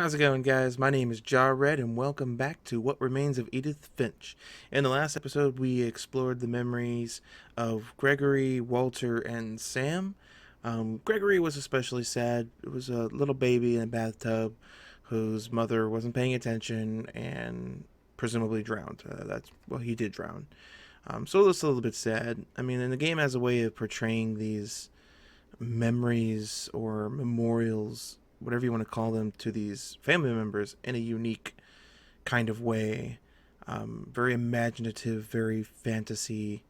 How's it going, guys? My name is Red, and welcome back to What Remains of Edith Finch. In the last episode, we explored the memories of Gregory, Walter, and Sam. Gregory was especially sad. It was a little baby in a bathtub whose mother wasn't paying attention and presumably drowned. He did drown. So it was a little bit sad. I mean, and the game has a way of portraying these memories or memorials, whatever you want to call them, to these family members in a unique kind of way. Very imaginative, very fantasy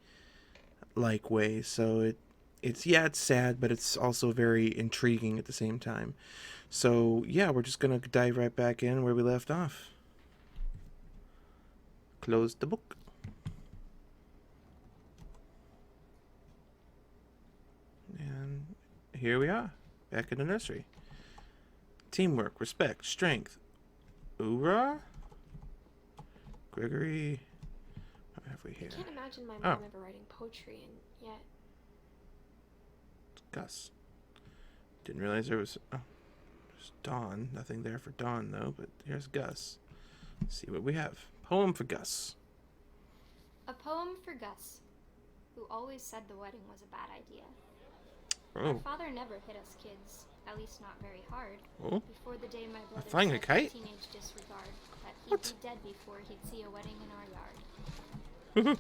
like way. So it's sad, but it's also very intriguing at the same time. So yeah, we're just gonna dive right back in where we left off. Close the book. And here we are, back in the nursery. Teamwork, respect, strength. Hoorah! Gregory. What have we here? I can't imagine my mom ever writing poetry, and yet. Gus. Didn't realize there was. Oh, there's Dawn. Nothing there for Dawn, though, but here's Gus. Let's see what we have. Poem for Gus. A poem for Gus, who always said the wedding was a bad idea. Oh. My father never hit us kids, at least not very hard. Oh. Before the day my brother flying a said kite? teenage disregard, that he'd What? be dead before he'd see a wedding in our yard.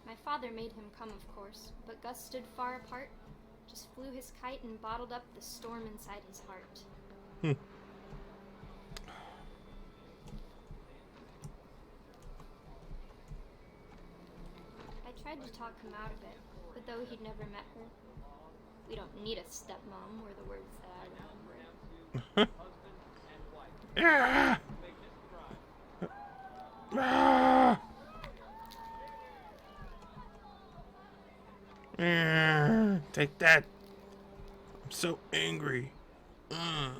My father made him come, of course, but Gus stood far apart, just flew his kite and bottled up the storm inside his heart. I tried to talk him out of it, but though he'd never met her, we don't need a stepmom were the words that I remember. Ah! Ah! Take that. I'm so angry. Oh.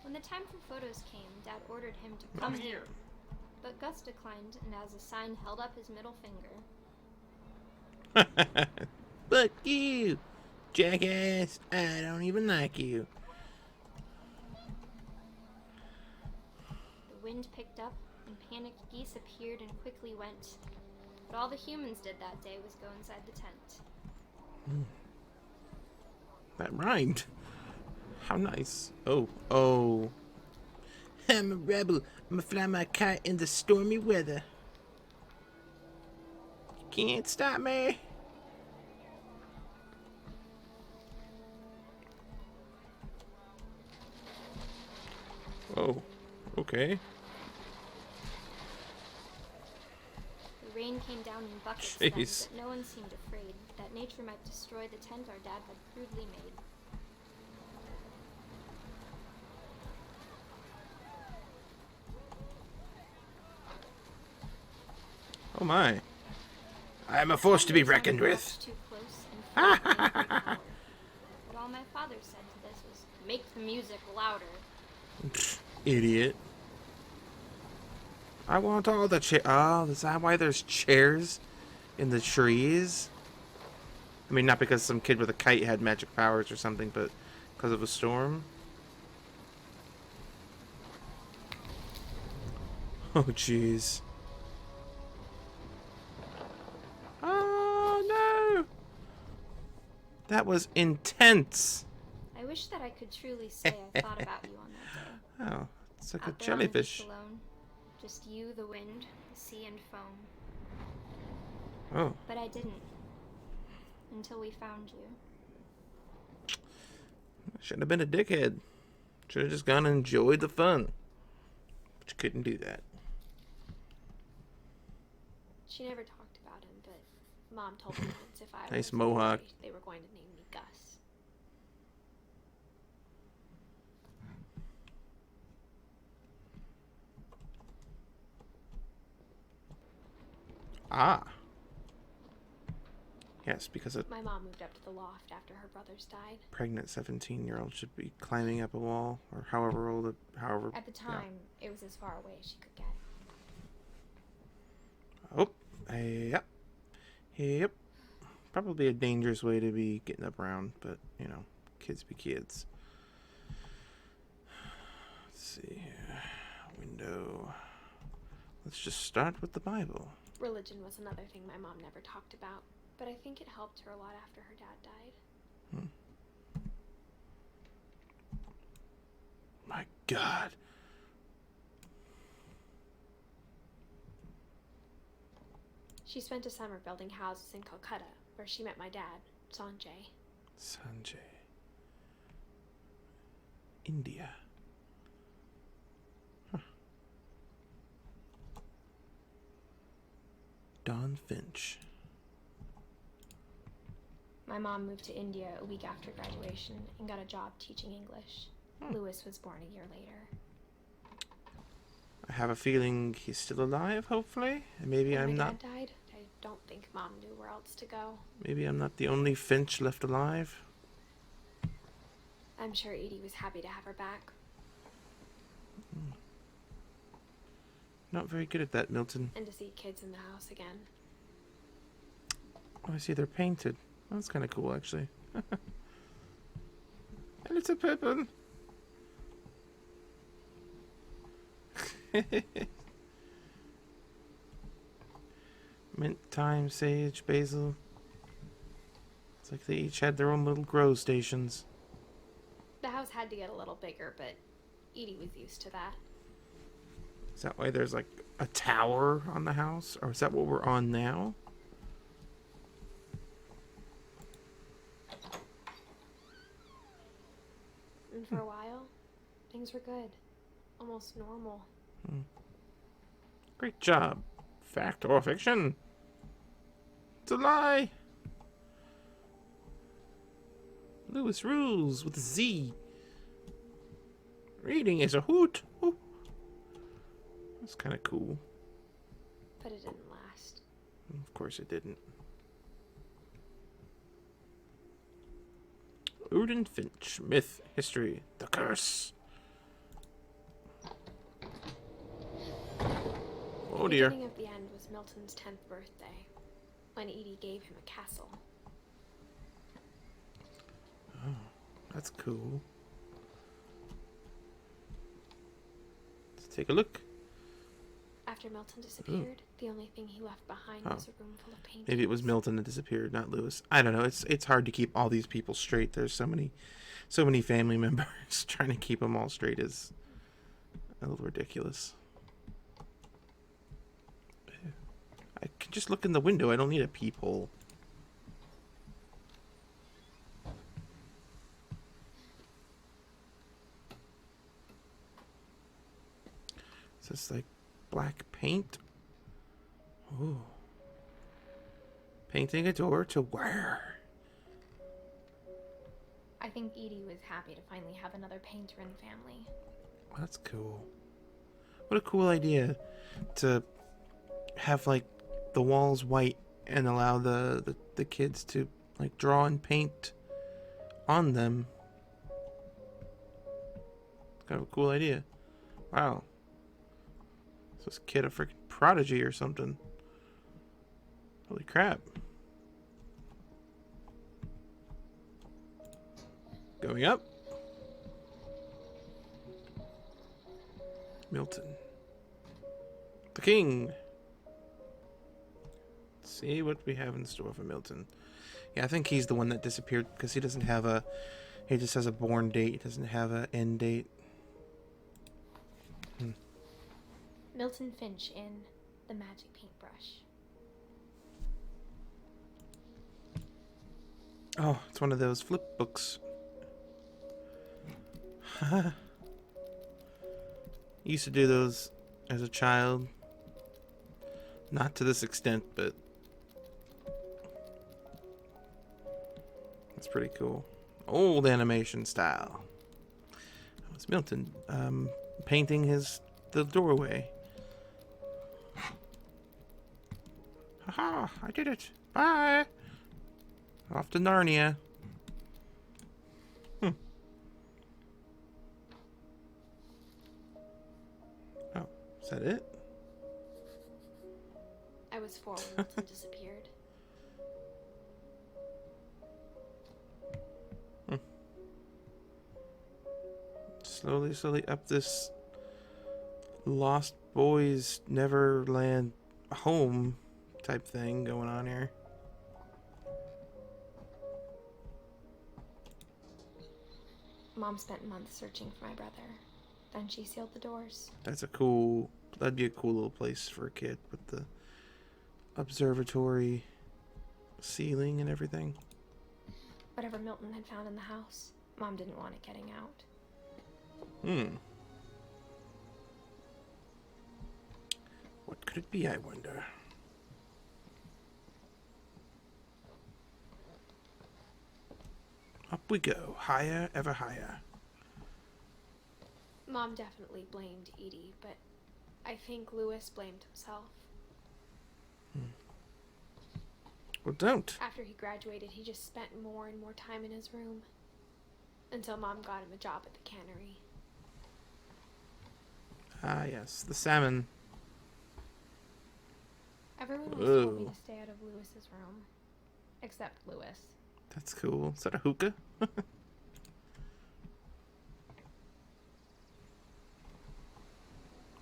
When the time for photos came, Dad ordered him to come here. But Gus declined, and as a sign held up his middle finger. Fuck you, jackass. I don't even like you. The wind picked up, and panicked geese appeared and quickly went. But all the humans did that day was go inside the tent. That rhymed. How nice. Oh. I'm a rebel. I'm gonna fly my kite in the stormy weather. You can't stop me. Oh, okay. The rain came down in buckets Jeez. then, but no one seemed afraid that nature might destroy the tent our dad had crudely made. Oh my. I am a force to be reckoned with. Too close and but all my father said to this was, "Make the music louder." Idiot. I want all the oh, is that why there's chairs in the trees? I mean, not because some kid with a kite had magic powers or something, but because of a storm. Oh, jeez. Oh, no! That was intense. I wish that I could truly say I thought about you on that day. Oh, it's like Out a there on the jellyfish. beach alone, just you, the wind, the sea, and foam. Oh. But I didn't. Until we found you. Shouldn't have been a dickhead. Should have just gone and enjoyed the fun. But you couldn't do that. She never talked about him, but Mom told me once if I Nice was a boy, mohawk. they were going to name me Gus. Ah. Yes, because a My mom moved up to the loft after her brothers died. pregnant 17-year-old should be climbing up a wall, or however old, however. At the time, it was as far away as she could get. Oh, yep, yep. Probably a dangerous way to be getting up around, but you know, kids be kids. Let's see here. Window. Let's just start with the Bible. Religion was another thing my mom never talked about, but I think it helped her a lot after her dad died. My God. She spent a summer building houses in Calcutta, where she met my dad, Sanjay. Sanjay. India. Huh. Dawn Finch. My mom moved to India a week after graduation and got a job teaching English. Lewis was born a year later. I have a feeling he's still alive, hopefully. And maybe When I'm my not. dad died, I don't think Mom knew where else to go. Maybe I'm not the only Finch left alive. I'm sure Edie was happy to have her back. Not very good at that, Milton. And to see kids in the house again. Oh, I see they're painted. Oh, that's kind of cool, actually. A little purple. Mint, thyme, sage, basil. It's like they each had their own little grow stations. The house had to get a little bigger, but Edie was used to that. Is that why there's like a tower on the house? Or is that what we're on now? And for a while, things were good. Almost normal. Great job. Fact or fiction? It's a lie. Lewis rules with a Z. Reading is a hoot. Ooh. That's kind of cool. But it didn't last. Of course it didn't. Uden Finch, myth, history, the curse. Oh dear. The beginning of the end was Milton's 10th birthday, when Edie gave him a castle. That's cool. Let's take a look. After Milton disappeared, the only thing he left behind was a room full of paintings. Maybe it was Milton that disappeared, not Lewis. I don't know. It's hard to keep all these people straight. There's so many family members. Trying to keep them all straight is a little ridiculous. I can just look in the window. I don't need a peephole. Is this like black paint? Ooh. Painting a door to where? I think Edie was happy to finally have another painter in the family. That's cool. What a cool idea to have like the walls white and allow the kids to like draw and paint on them. It's kind of a cool idea. Wow. Is this kid a freaking prodigy or something? Holy crap. Going up. Milton. The king. Let's see what we have in store for Milton. Yeah, I think he's the one that disappeared because he doesn't have a... He just has a born date. He doesn't have an end date. Milton Finch in The Magic Paintbrush. Oh, it's one of those flip books. Used to do those as a child. Not to this extent, but that's pretty cool. Old animation style. That was Milton painting the doorway. Haha, I did it. Bye. Off to Narnia. Oh, is that it? I was forewarned and disappeared. Slowly up this Lost Boys Neverland home type thing going on here. Mom spent months searching for my brother. Then she sealed the doors. That'd be a cool little place for a kid with the observatory ceiling and everything. Whatever Milton had found in the house, Mom didn't want it getting out. What could it be, I wonder? Up we go, higher, ever higher. Mom definitely blamed Edie, but I think Lewis blamed himself. Well, don't. After he graduated, he just spent more and more time in his room. Until Mom got him a job at the cannery. Ah, yes, the salmon. Everyone always told me to stay out of Lewis's room. Except Lewis. That's cool. Is that a hookah?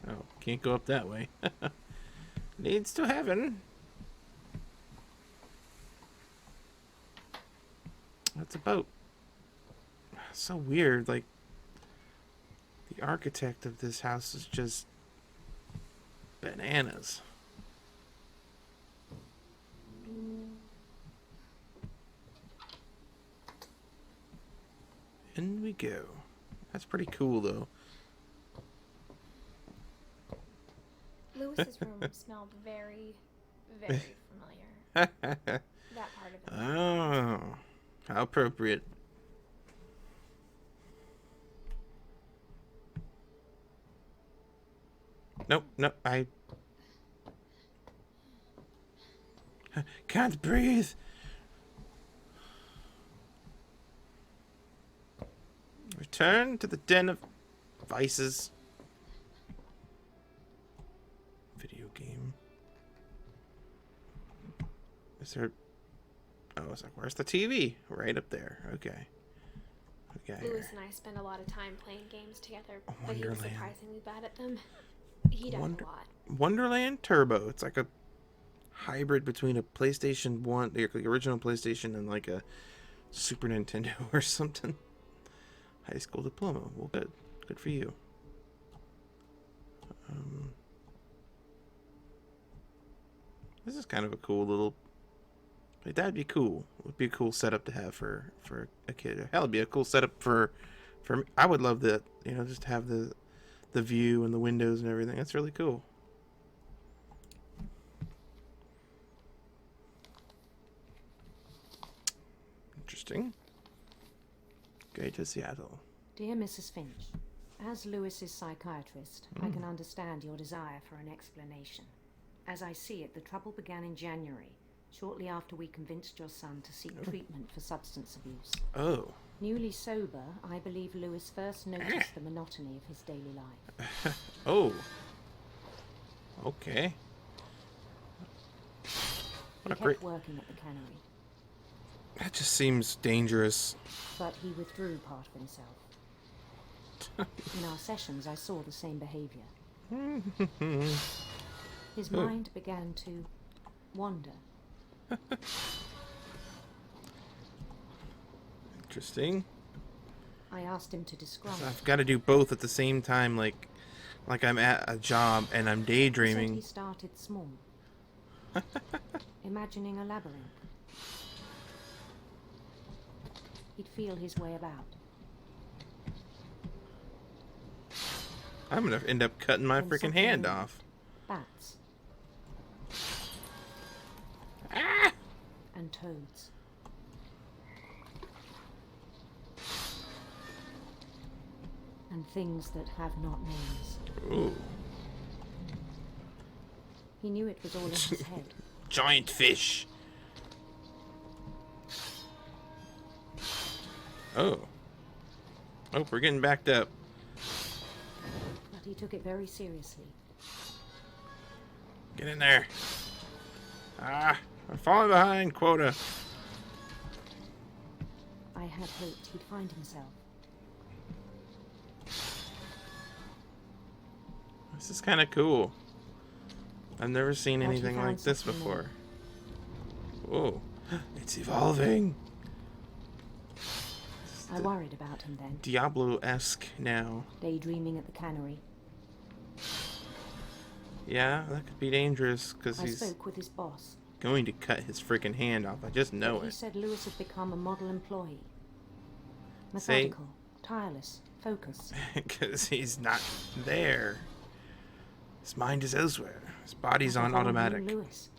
Oh, can't go up that way. Leads to heaven. That's a boat. So weird. Like, the architect of this house is just bananas. In we go. That's pretty cool, though. Lewis's room smelled very, very familiar. That part of it. Oh, how appropriate. Nope, I can't breathe. Return to the den of vices. Video game. Is there... Oh, I was like, where's the TV? Right up there. Okay. Lewis and I spend a lot of time playing games together, but he was Wonderland. surprisingly bad at them. He does a lot. Wonderland Turbo. It's like a hybrid between a PlayStation 1, the original PlayStation, and like a Super Nintendo or something. High school diploma. Well, good. Good for you. This is kind of a cool little... Like, that'd be cool. It would be a cool setup to have for a kid. Hell, it'd be a cool setup for me. I would love that. You know, just have the view and the windows and everything. That's really cool. Interesting. Go to Seattle. Dear Mrs. Finch, as Lewis's psychiatrist, I can understand your desire for an explanation. As I see it, the trouble began in January, shortly after we convinced your son to seek treatment for substance abuse. Oh. Newly sober, I believe Lewis first noticed the monotony of his daily life. Oh. Okay. He kept working at the cannery. That just seems dangerous. But he withdrew part of himself. In our sessions, I saw the same behavior. His mind began to wander. Interesting. I asked him to describe. So I've got to do both at the same time, like I'm at a job and I'm daydreaming. He said he started small, imagining a labyrinth. He'd feel his way about. I'm gonna end up cutting my freaking hand off. Bats. And toads. And things that have not names. Ooh. He knew it was all in his head. giant fish. Oh. Oh, we're getting backed up. But he took it very seriously. Get in there. Ah, I'm falling behind quota. I had hoped he'd find himself. This is kind of cool. I've never seen But he anything found like this something before. Whoa. It's evolving. I worried about him then, Diablo-esque now. daydreaming at the cannery. Yeah, that could be dangerous because I he's spoke with his boss. going to cut his freaking hand off. I just know He it. said Lewis had become a model employee. Say- Methodical, tireless, focused. Because he's not there. His mind is elsewhere. His body's Like on a whole new automatic. Lewis.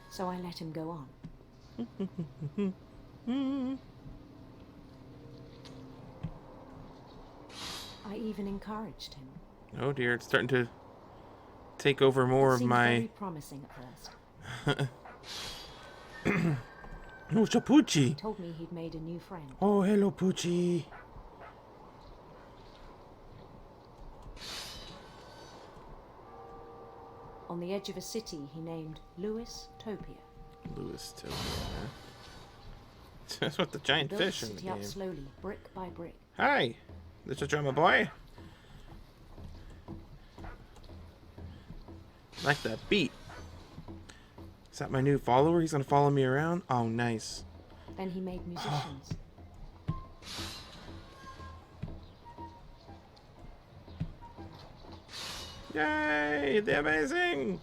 So I let him go on. I even encouraged him. Oh dear, it's starting to take over more It of seemed my... very promising at first. Oh, it's a He Poochie. told me he'd made a new friend. Oh, hello, Poochie. On the edge of a city he named Lewis Topia. Lewis too. That's what the giant Built the fish in the city up game. slowly, brick by brick. Hi, this is drummer boy. Like that beat. Is that my new follower? He's gonna follow me around? Oh, nice. Then he made musicians. Yay, they're amazing.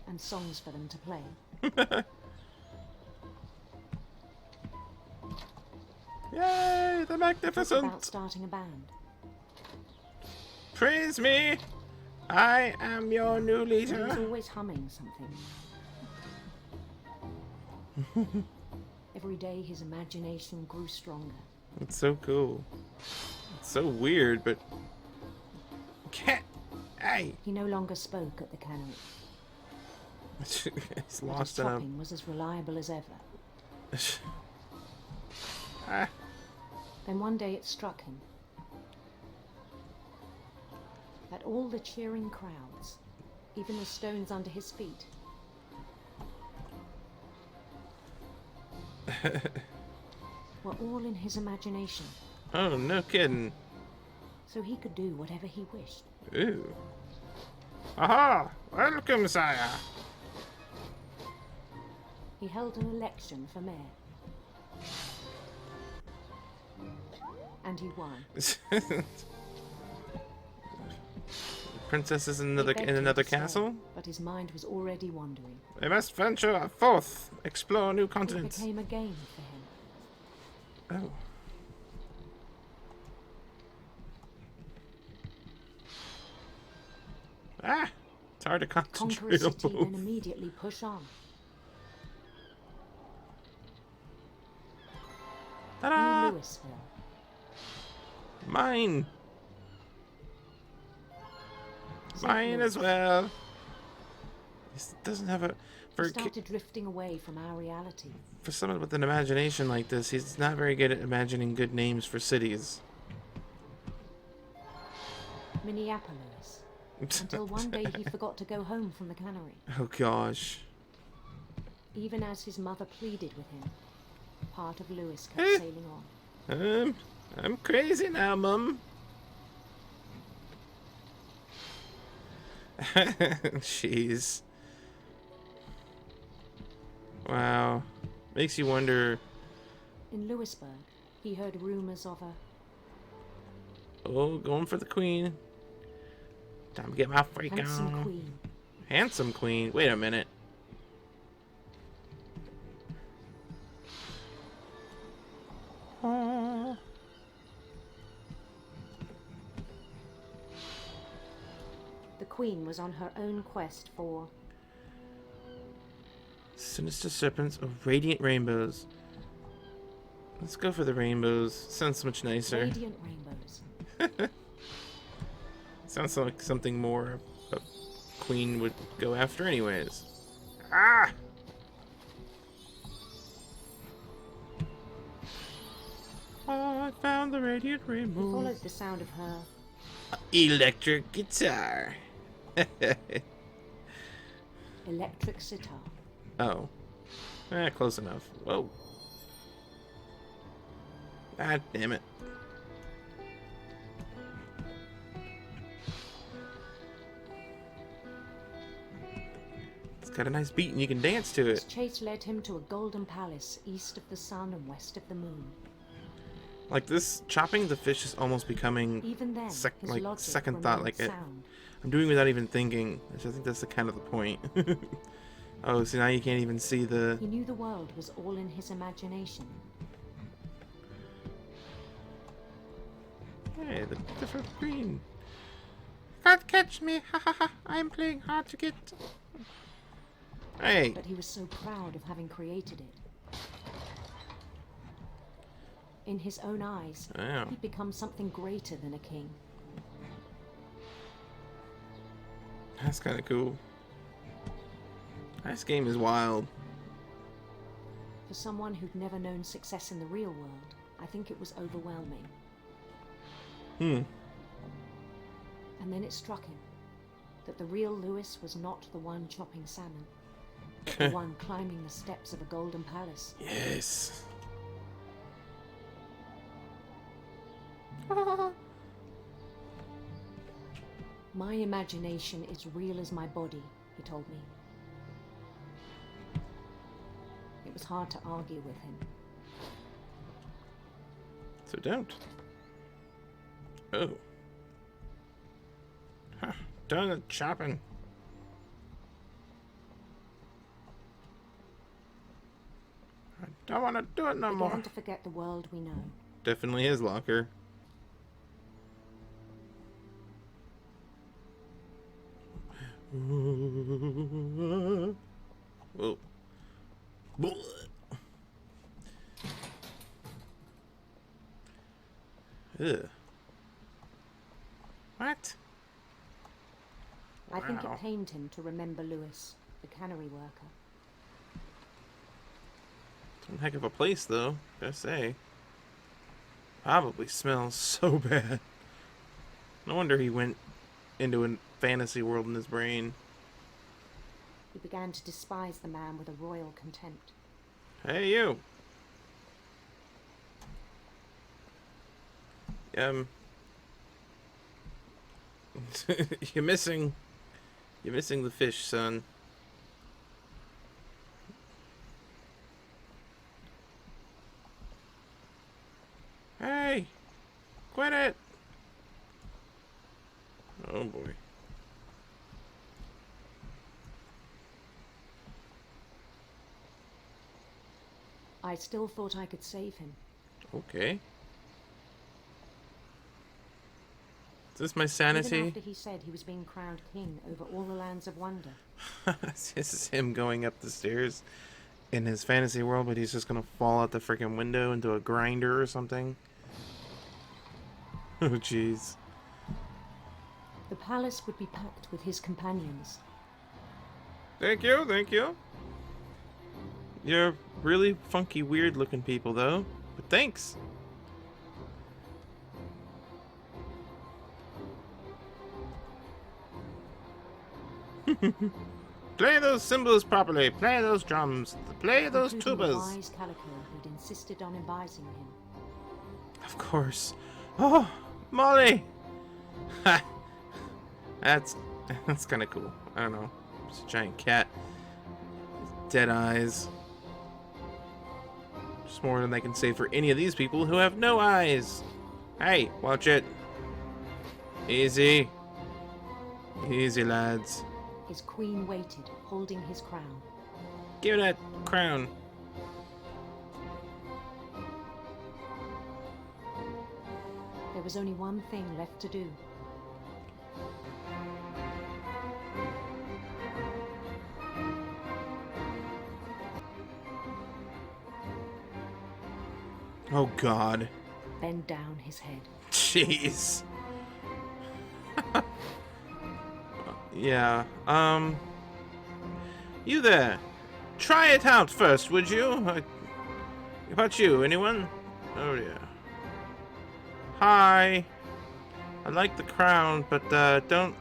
And songs for them to play. Yay, the Talk magnificent. about starting a band. Praise me. I am your new He was leader. always humming something. Every day his imagination grew stronger. It's so cool. It's so weird, but... Cat! Hey! He no longer spoke at the cannery. He's But his lost in a... chopping was as reliable as ever. Ah, Then one day it struck him that all the cheering crowds, even the stones under his feet, were all in his imagination, oh, no kidding. so he could do whatever he wished. Ooh. Aha! Welcome, sire! He held an election for mayor. And he won. Princess is in They another, begged in him another to stay, castle? but his mind was already wandering. We must venture forth, explore new It continents. became a game for him. Oh. Ah! It's hard to Conquer a concentrate on city, then both. immediately push on. Ta-da! New Louisville. Mine! St. Mine as Louis. well. This doesn't have a... We For, a ki- started drifting away from our reality. for someone with an imagination like this, he's not very good at imagining good names for cities. Minneapolis. Until one day he forgot to go home from the cannery. Oh gosh. Even as his mother pleaded with him, part of Lewis kept Eh. sailing on. I'm crazy now, Mum. Jeez. Wow. Makes you wonder. In Louisburg, he heard rumors of a Oh, going for the queen. Time to get my freak handsome on. queen. Handsome queen. Wait a minute. Oh. The queen was on her own quest for Sinister serpents of radiant rainbows. Let's go for the rainbows. Sounds much nicer. radiant rainbows. Sounds like something more a queen would go after anyways. Ah! Oh, I found the radiant He rainbow. followed the sound of her Electric guitar. electric sitar. Oh. Close enough. Whoa. God damn it. It's got a nice beat and you can dance to His it. chase led him to a golden palace east of the sun and west of the moon. Like this, chopping the fish is almost becoming Even then, his like logic second thought. remained Like sound. I'm doing without even thinking, which I think that's the kind of the point. Oh, so now you can't even see the. He knew the world was all in his imagination. Hey, the different green. Can't catch me, ha ha ha! I'm playing hard to get. Hey. But he was so proud of having created it. In his own eyes, Oh. he'd become something greater than a king. That's kind of cool. This game is wild. For someone who'd never known success in the real world, I think it was overwhelming. Hmm. And then it struck him that the real Lewis was not the one chopping salmon, but the one climbing the steps of a golden palace. Yes. My imagination is real as my body, he told me. It was hard to argue with him. So don't. Oh. Huh. Done the chopping. I don't want to do it no Began more. to forget the world we know. Definitely his locker. Whoa. Ugh. What? I think Wow. it pained him to remember Lewis, the cannery worker. Some heck of a place, though, gotta say. Probably smells so bad. No wonder he went into a fantasy world in his brain. He began to despise the man with a royal contempt. Hey, you. You're missing the fish, son. Hey, quit it. Oh boy. I still thought I could save him. Okay. Is this my Even sanity? after he said he was being crowned king over all the lands of wonder. This is him going up the stairs in his fantasy world, but he's just gonna fall out the freaking window into a grinder or something. Oh, jeez. The palace would be packed with his companions. Thank you, thank you. You're really funky, weird-looking people, though. But thanks. Play those cymbals properly. Play those drums. Play those Including the tubas. wise Calico who'd insisted on advising him. Of course. Oh, Molly. Ha. That's kind of cool. I don't know. It's a giant cat. Dead eyes. Just more than I can say for any of these people who have no eyes. Hey, watch it. Easy. Easy, lads. His queen waited, holding his crown. Give me that crown. There was only one thing left to do. Oh, God. Bend down his head. Jeez. Yeah, you there. Try it out first, would you? How about you, anyone? Oh, yeah. Hi. I like the crown, but, don't...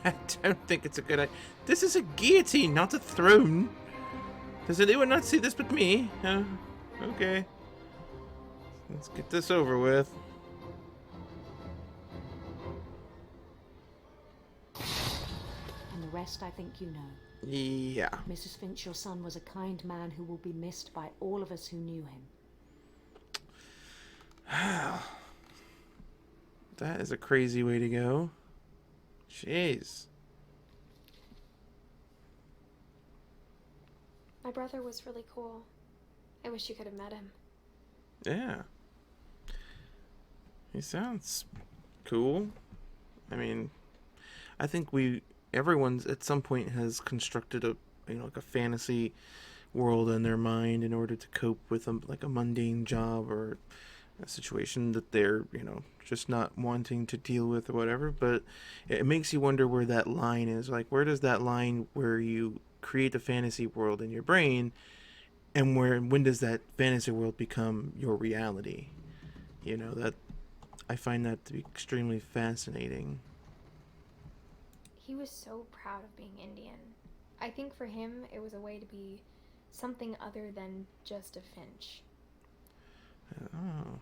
I don't think it's a good idea. This is a guillotine, not a throne. Does anyone not see this but me? Okay. Let's get this over with. And the rest I think you know. Yeah. Mrs. Finch, your son was a kind man who will be missed by all of us who knew him. That is a crazy way to go. Jeez. My brother was really cool. I wish you could have met him. Yeah. He sounds cool. I mean, I think everyone's at some point has constructed like a fantasy world in their mind in order to cope with a mundane job or a situation that they're, just not wanting to deal with or whatever. But it makes you wonder where that line is. Like, where does that line where you create a fantasy world in your brain, and when does that fantasy world become your reality? That I find that to be extremely fascinating. He was so proud of being Indian. I think for him, it was a way to be something other than just a Finch. Oh,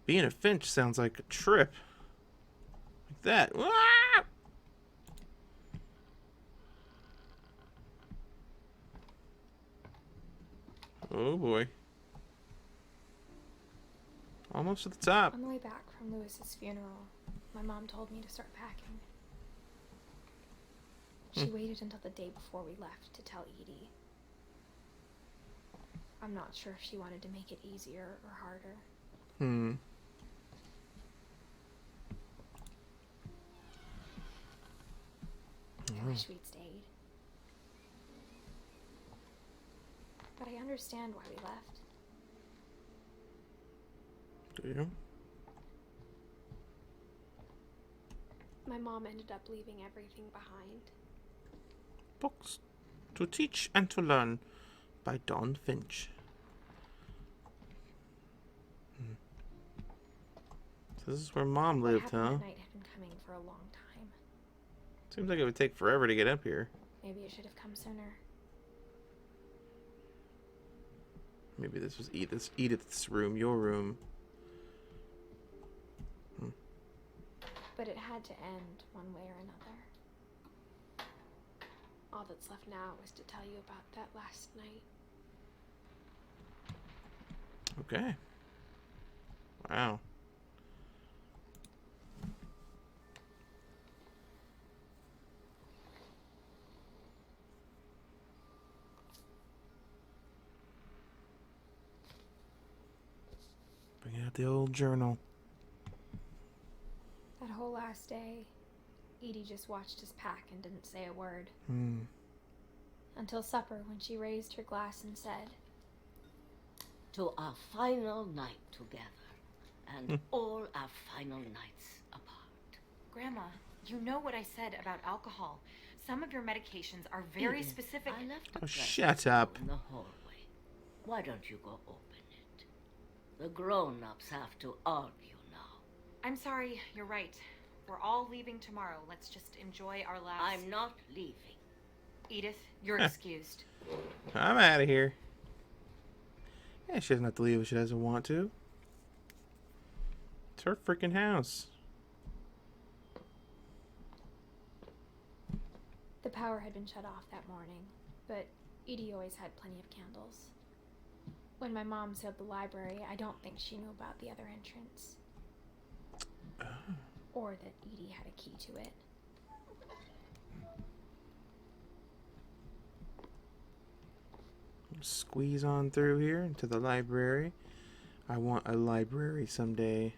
being a Finch sounds like a trip. Like that. Ah! Oh boy. Almost to the top. On the way back from Lewis's funeral, my mom told me to start packing. She waited until the day before we left to tell Edie. I'm not sure if she wanted to make it easier or harder. I wish we'd stayed. But I understand why we left. Do you? My mom ended up leaving everything behind. Books to Teach and to Learn by Dawn Finch. So this is where Mom lived, huh? That night had been coming for a long time. Seems like it would take forever to get up here. Maybe it should have come sooner. Maybe this was Edith's room, your room. But it had to end one way or another. All that's left now is to tell you about that last night. Okay. Wow. Bring out the old journal. That whole last day, Edie just watched us pack and didn't say a word. Until supper, when she raised her glass and said, "To our final night together, and all our final nights apart." Grandma, you know what I said about alcohol. Some of your medications are very Edith, specific. I left a Oh, glass shut up. in the hallway. Why don't you go open it? The grown-ups have to argue now. I'm sorry, you're right. We're all leaving tomorrow. Let's just enjoy our last... I'm not leaving. Edith, you're excused. I'm out of here. Yeah, she doesn't have to leave if she doesn't want to. It's her freaking house. the power had been shut off that morning, but Edie always had plenty of candles. When my mom sealed the library, I don't think she knew about the other entrance. Or that Edie had a key to it. Squeeze on through here into the library. I want a library someday.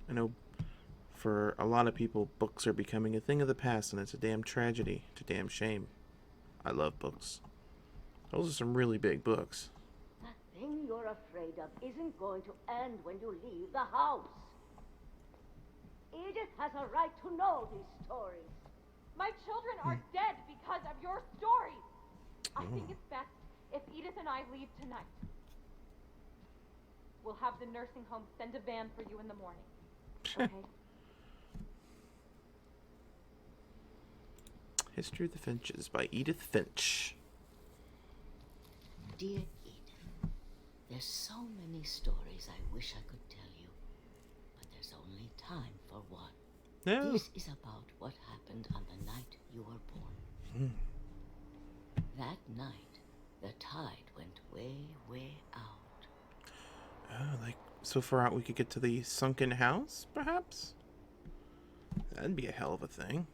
I know for a lot of people, books are becoming a thing of the past, and it's a damn tragedy. It's a damn shame. I love books. Those are some really big books. That thing you're afraid of isn't going to end when you leave the house. Edith has a right to know these stories. My children are dead because of your stories. I think it's best if Edith and I leave tonight. We'll have the nursing home send a van for you in the morning. Okay? History of the Finches by Edith Finch. Dear Edith, there's so many stories I wish I could tell you, but there's only time for one. No. This is about what happened on the night you were born. That night, the tide went way, way out. Oh, like so far out we could get to the sunken house, perhaps? That'd be a hell of a thing.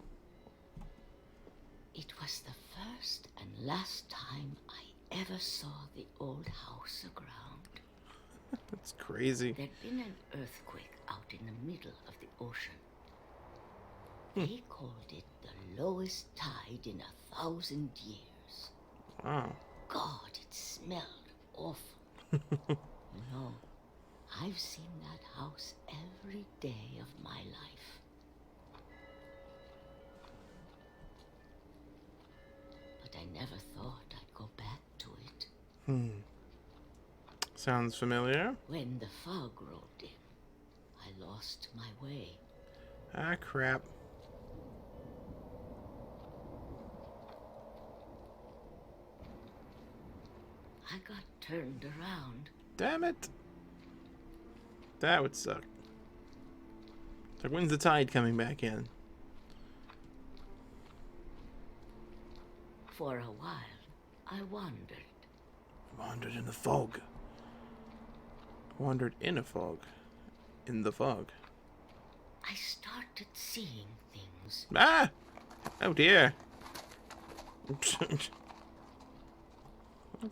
It was the first and last time I ever saw the old house aground. That's crazy. There'd been an earthquake out in the middle of the ocean. They called it the lowest tide in 1,000 years. Wow. God, it smelled awful. You know, I've seen that house every day of my life. But I never thought I'd go back to it. Sounds familiar. When the fog rolled in, I lost my way. Ah, crap. I got turned around. Damn it. That would suck. So when's the tide coming back in? For a while, I wandered. Wandered in the fog. Wandered in a fog. In the fog. I started seeing things. Ah! Oh dear.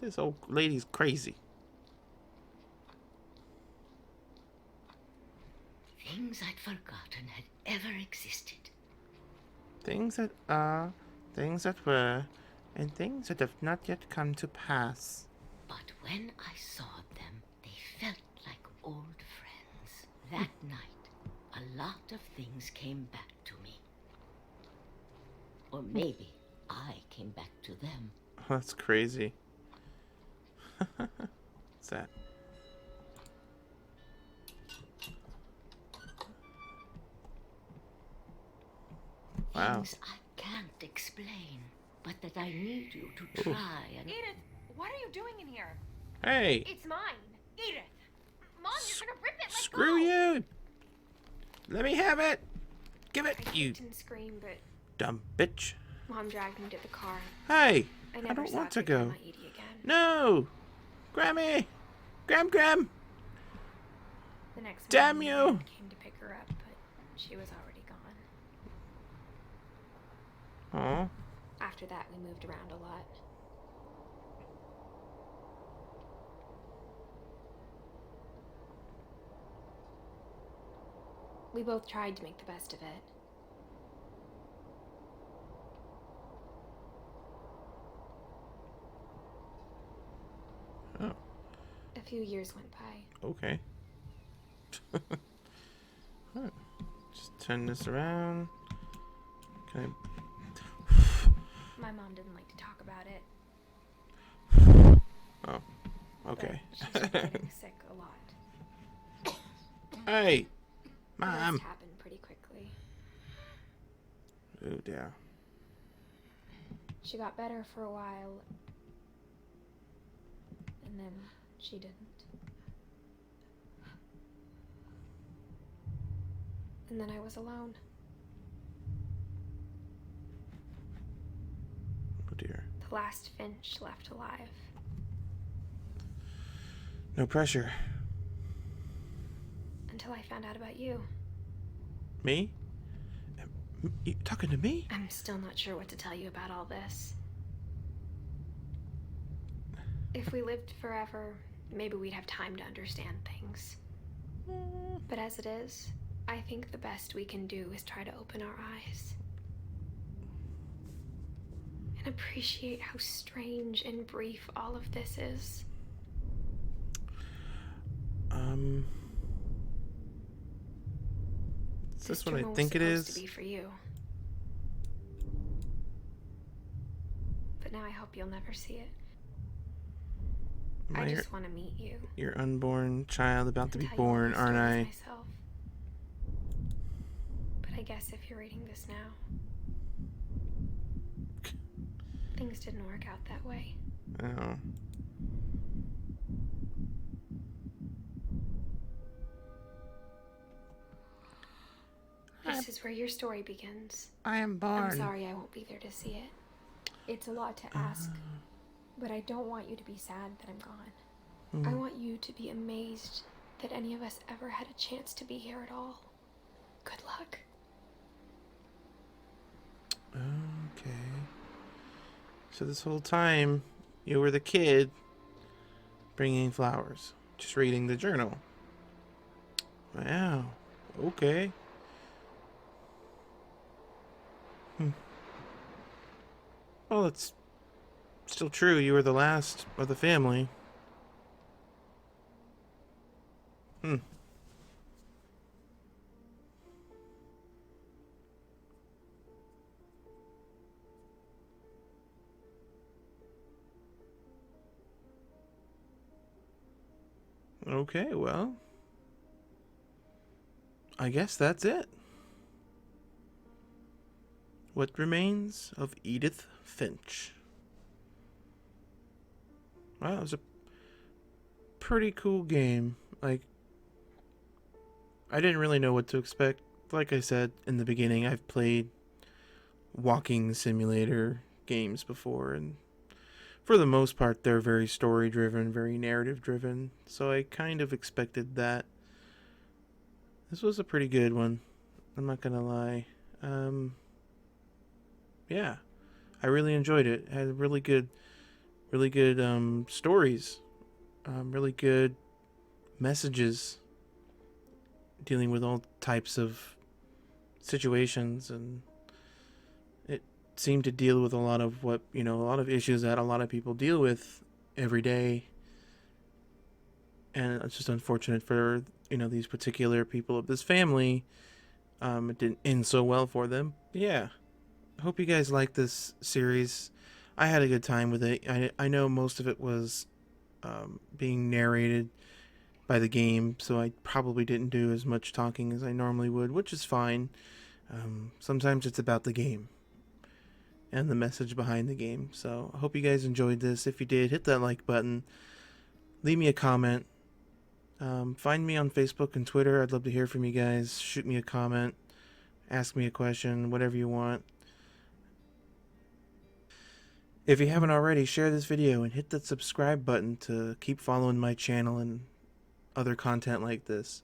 This old lady's crazy. Things I'd forgotten had ever existed. Things that are, things that were, and things that have not yet come to pass. But when I saw them, they felt like old friends. That night, a lot of things came back to me. Or maybe I came back to them. That's crazy. What's that? Wow. Things I can't explain, but that I need you to try and... Edith, what are you doing in here? Hey! It's mine. Edith! Mom, you're gonna rip it! Let Screw go! you! Let me have it! Give it, I you kicked and screamed, but dumb bitch. Mom dragged me to the car. Hey! I I never don't saw want to Grandma go. Edie again. No! Grammy! Gram! The next Damn morning, you! my dad came to pick her up, but she was already gone. Aw. After that, we moved around a lot. We both tried to make the best of it. Oh, A few years went by. okay. Huh. Just turn this around. Can My mom didn't like to talk about it. I... Oh, okay. But she's been getting sick a lot. Hey! The Mom! rest happened pretty quickly. Oh, dear. She got better for a while, and then she didn't. And then I was alone. Oh, dear. The last Finch left alive. No pressure. Until I found out about you. Me? You talking to me? I'm still not sure what to tell you about all this. If we lived forever, maybe we'd have time to understand things. But as it is, I think the best we can do is try to open our eyes. And appreciate how strange and brief all of this is. Is this what I journal was think it supposed to is? be for you. But now I hope you'll never see it. Am I I just want to meet you. your unborn child about to and be tell you all born, the aren't stories I? myself. But I guess if you're reading this now, things didn't work out that way. Oh. This is where your story begins. I am born. I'm sorry I won't be there to see it. It's a lot to ask, but I don't want you to be sad that I'm gone. I want you to be amazed that any of us ever had a chance to be here at all. Good luck. Okay. So this whole time, you were the kid bringing flowers, just reading the journal. Wow. Okay. Well, it's still true. You were the last of the family. Okay, well, I guess that's it. What Remains of Edith Finch. Wow, it was a pretty cool game. Like, I didn't really know what to expect. Like I said in the beginning, I've played walking simulator games before, and for the most part, they're very story driven, very narrative driven. So I kind of expected that. This was a pretty good one. I'm not gonna lie. Yeah, I really enjoyed it. It had really good stories, really good messages, dealing with all types of situations, and it seemed to deal with a lot of a lot of issues that a lot of people deal with every day. And it's just unfortunate for these particular people of this family. It didn't end so well for them. Yeah, I hope you guys like this series. I had a good time with it. I know most of it was being narrated by the game, so I probably didn't do as much talking as I normally would, which is fine. Sometimes it's about the game and the message behind the game. So I hope you guys enjoyed this. If you did, hit that like button. Leave me a comment. Find me on Facebook and Twitter. I'd love to hear from you guys. Shoot me a comment. Ask me a question. Whatever you want. If you haven't already, share this video and hit that subscribe button to keep following my channel and other content like this.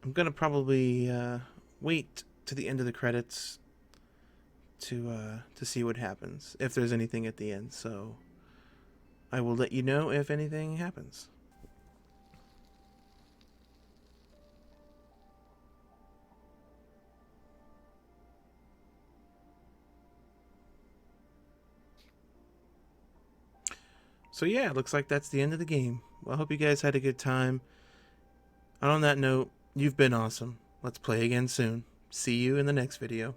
I'm going to probably wait to the end of the credits to see what happens, if there's anything at the end. So I will let you know if anything happens. So yeah, it looks like that's the end of the game. Well, I hope you guys had a good time. And on that note, you've been awesome. Let's play again soon. See you in the next video.